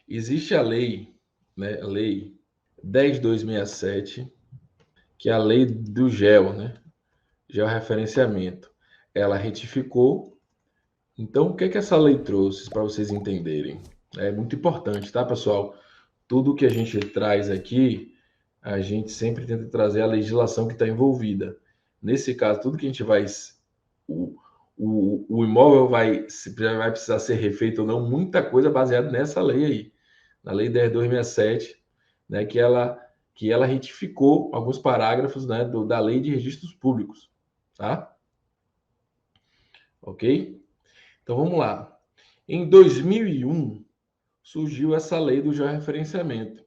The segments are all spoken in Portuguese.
Existe a lei, né, a lei 10.267, que é a lei do GEO, né, georreferenciamento. Ela retificou. Então, o que é que essa lei trouxe para vocês entenderem? É muito importante, tá, pessoal? Tudo que a gente traz aqui, a gente sempre tenta trazer a legislação que está envolvida. Nesse caso, tudo que a gente vai. O, o imóvel vai precisar ser refeito ou não, muita coisa baseada nessa lei aí, na Lei 10.267, né, que ela retificou alguns parágrafos, né, da Lei de Registros Públicos. Tá? Ok? Então vamos lá. Em 2001, surgiu essa lei do georreferenciamento.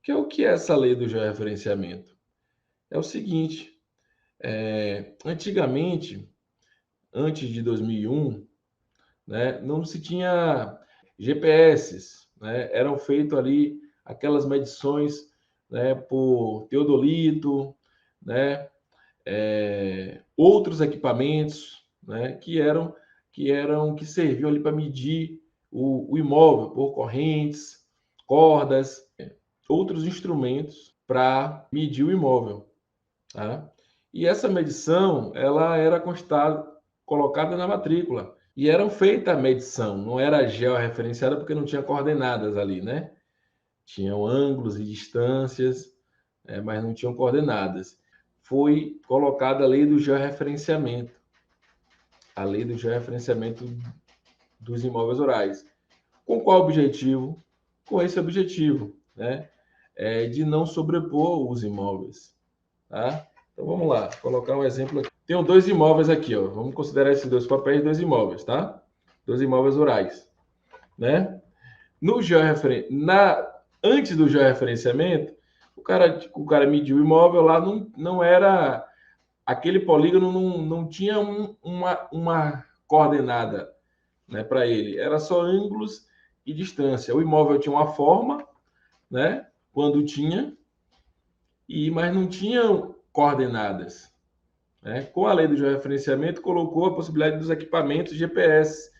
O que é essa lei do georreferenciamento? É o seguinte, antigamente, antes de 2001, né, não se tinha GPS, né, eram feitas ali aquelas medições, né, por teodolito, né, outros equipamentos, né, que serviam ali para medir o imóvel por correntes, cordas, outros instrumentos para medir o imóvel, tá? E essa medição, ela era colocada na matrícula. E era feita a medição, não era georreferenciada porque não tinha coordenadas ali, né? Tinham ângulos e distâncias, mas não tinham coordenadas. Foi colocada a lei do georreferenciamento, a lei do georreferenciamento dos imóveis rurais. Com qual objetivo? Com esse objetivo, né? De não sobrepor os imóveis. Tá? Então vamos lá, colocar um exemplo aqui. Tenho dois imóveis aqui, ó. Vamos considerar esses dois papéis dois imóveis, tá? Dois imóveis rurais, né? No antes do georreferenciamento, o cara mediu o imóvel lá, não era aquele polígono, não tinha uma coordenada, né, para ele. Era só ângulos e distância. O imóvel tinha uma forma, né? Quando tinha, mas não tinha coordenadas. Né? Com a lei do georreferenciamento, colocou a possibilidade dos equipamentos GPS,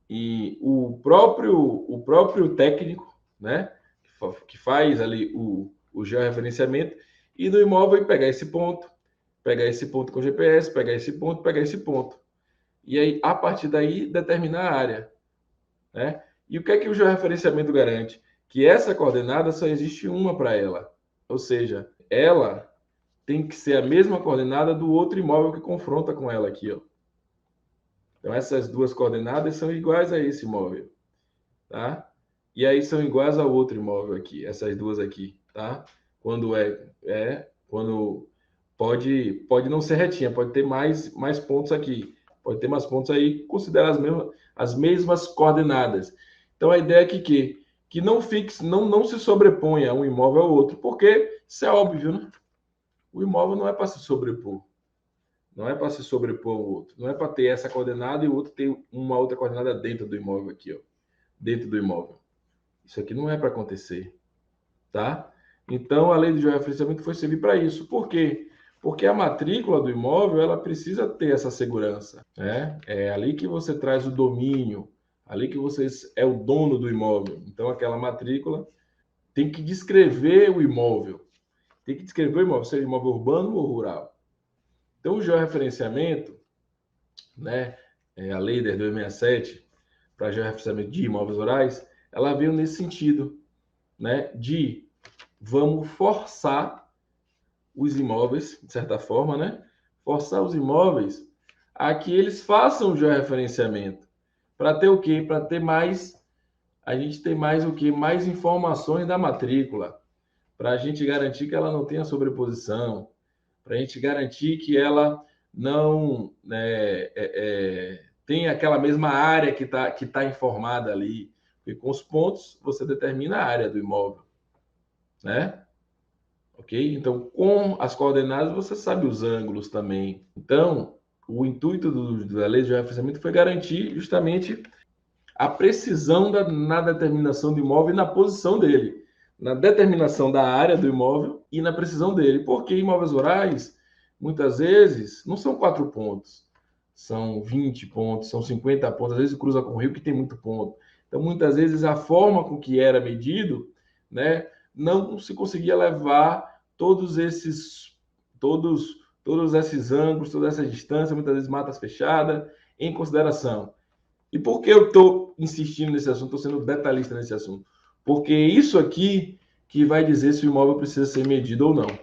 e o próprio técnico, né, que faz ali o georreferenciamento, e no imóvel pegar esse ponto com GPS, pegar esse ponto, pegar esse ponto. E aí, a partir daí, determinar a área. Né? E o que o georreferenciamento garante? Que essa coordenada só existe uma para ela. Ou seja, ela tem que ser a mesma coordenada do outro imóvel que confronta com ela aqui, ó. Então essas duas coordenadas são iguais a esse imóvel, tá? E aí são iguais ao outro imóvel aqui, essas duas aqui, tá? Quando pode não ser retinha, pode ter mais pontos aqui, pode ter mais pontos aí, considera as mesmas coordenadas. Então a ideia é que não fixe, não se sobreponha um imóvel ao outro, porque isso é óbvio, né? O imóvel não é para se sobrepor. Não é para se sobrepor ao outro. Não é para ter essa coordenada e o outro ter uma outra coordenada dentro do imóvel aqui, ó. Dentro do imóvel. Isso aqui não é para acontecer, tá? Então, a lei do georreferenciamento foi servir para isso. Por quê? Porque a matrícula do imóvel, ela precisa ter essa segurança, né? É ali que você traz o domínio, ali que você é o dono do imóvel. Então, aquela matrícula tem que descrever o imóvel. Tem que descrever o imóvel, seja imóvel urbano ou rural. Então, o georreferenciamento, né, a Lei 10.267, para georreferenciamento de imóveis rurais, ela veio nesse sentido, né, de vamos forçar os imóveis, de certa forma, né, forçar os imóveis a que eles façam o georreferenciamento. Para ter o quê? Para ter mais, a gente ter mais o quê? Mais informações da matrícula, para a gente garantir que ela não tenha sobreposição, para a gente garantir que ela não, né, tenha aquela mesma área que tá informada ali. Porque com os pontos você determina a área do imóvel, né? Ok? Então, com as coordenadas você sabe os ângulos também. Então, o intuito da lei de georreferenciamento foi garantir justamente a precisão na determinação do imóvel e na posição dele, na determinação da área do imóvel e na precisão dele. Porque imóveis rurais, muitas vezes, não são 4 pontos, são 20 pontos, são 50 pontos, às vezes cruza com o rio que tem muito ponto. Então, muitas vezes, a forma com que era medido, né, não se conseguia levar todos esses ângulos, toda essa distância, muitas vezes matas fechadas, em consideração. E por que eu estou insistindo nesse assunto, estou sendo detalhista nesse assunto? Porque isso aqui que vai dizer se o imóvel precisa ser medido ou não.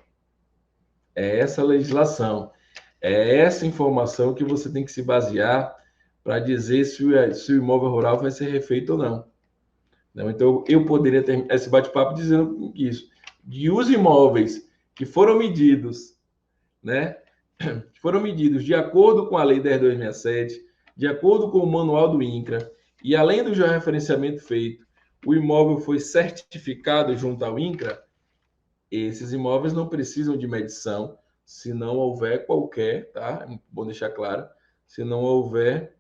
É essa legislação, é essa informação que você tem que se basear para dizer se o imóvel rural vai ser refeito ou não. Então, eu poderia terminar esse bate-papo dizendo isso, de os imóveis que foram medidos, né, que foram medidos de acordo com a Lei 10.267, de acordo com o manual do INCRA, e além do georreferenciamento feito, o imóvel foi certificado junto ao INCRA, esses imóveis não precisam de medição, se não houver qualquer, tá? Bom deixar claro, se não houver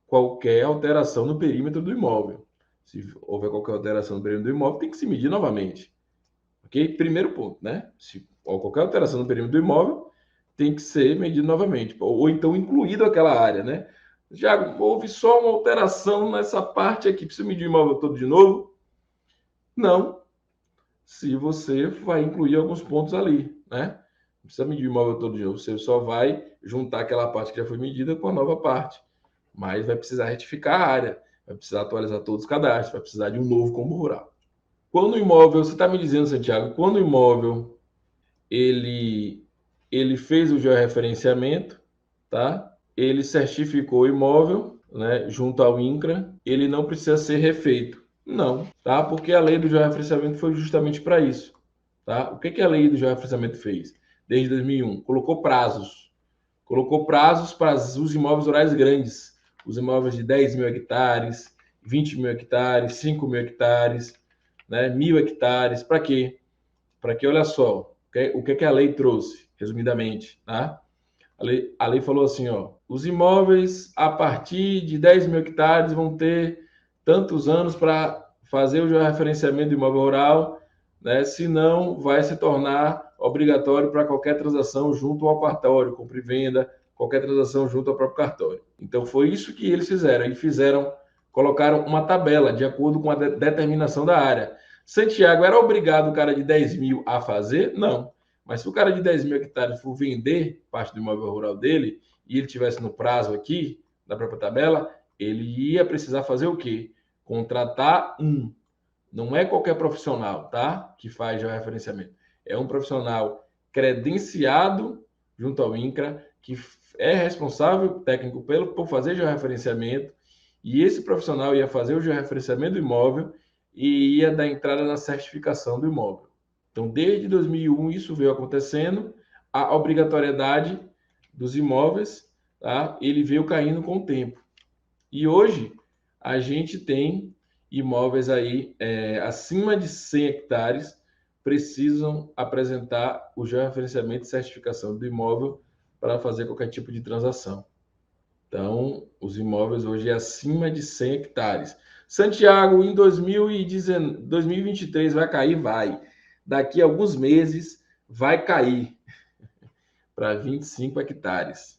qualquer alteração no perímetro do imóvel. Se houver qualquer alteração no perímetro do imóvel, tem que se medir novamente. Ok? Primeiro ponto, né? Se houver qualquer alteração no perímetro do imóvel, tem que ser medido novamente. Ou então incluído aquela área, né? Já houve só uma alteração nessa parte aqui, precisa medir o imóvel todo de novo? Não. Se você vai incluir alguns pontos ali, né? Não precisa medir o imóvel todo de novo, você só vai juntar aquela parte que já foi medida com a nova parte. Mas vai precisar retificar a área, vai precisar atualizar todos os cadastros, vai precisar de um novo combo rural. Quando o imóvel, você está me dizendo, Santiago, quando o imóvel ele fez o georreferenciamento, tá? Ele certificou o imóvel, né, junto ao INCRA, ele não precisa ser refeito. Não, tá? Porque a lei do georreferenciamento foi justamente para isso, tá? O que a lei do georreferenciamento fez? Desde 2001, colocou prazos para os imóveis rurais grandes, os imóveis de 10 mil hectares, 20 mil hectares, 5 mil hectares, né, 1.000 hectares. Para quê? Para que, olha só, o que a lei trouxe, resumidamente, tá? A lei falou assim, ó, os imóveis a partir de 10 mil hectares vão ter tantos anos para fazer o georreferenciamento do imóvel rural, né? Senão vai se tornar obrigatório para qualquer transação junto ao cartório, compra e venda, qualquer transação junto ao próprio cartório. Então foi isso que eles fizeram. Eles colocaram uma tabela de acordo com a determinação da área. Santiago era obrigado o cara de 10 mil a fazer? Não. Mas se o cara de 10 mil hectares for vender parte do imóvel rural dele e ele tivesse no prazo aqui, da própria tabela, ele ia precisar fazer o quê? Contratar um. Não é qualquer profissional, tá? Que faz georreferenciamento. É um profissional credenciado junto ao INCRA, que é responsável técnico por fazer georreferenciamento, e esse profissional ia fazer o georreferenciamento do imóvel e ia dar entrada na certificação do imóvel. Então, desde 2001, isso veio acontecendo, a obrigatoriedade dos imóveis, tá? Ele veio caindo com o tempo. E hoje, a gente tem imóveis aí acima de 100 hectares, precisam apresentar o georreferenciamento e certificação do imóvel para fazer qualquer tipo de transação. Então, os imóveis hoje é acima de 100 hectares. Santiago, em 2023 vai cair? Vai. Daqui a alguns meses vai cair para 25 hectares.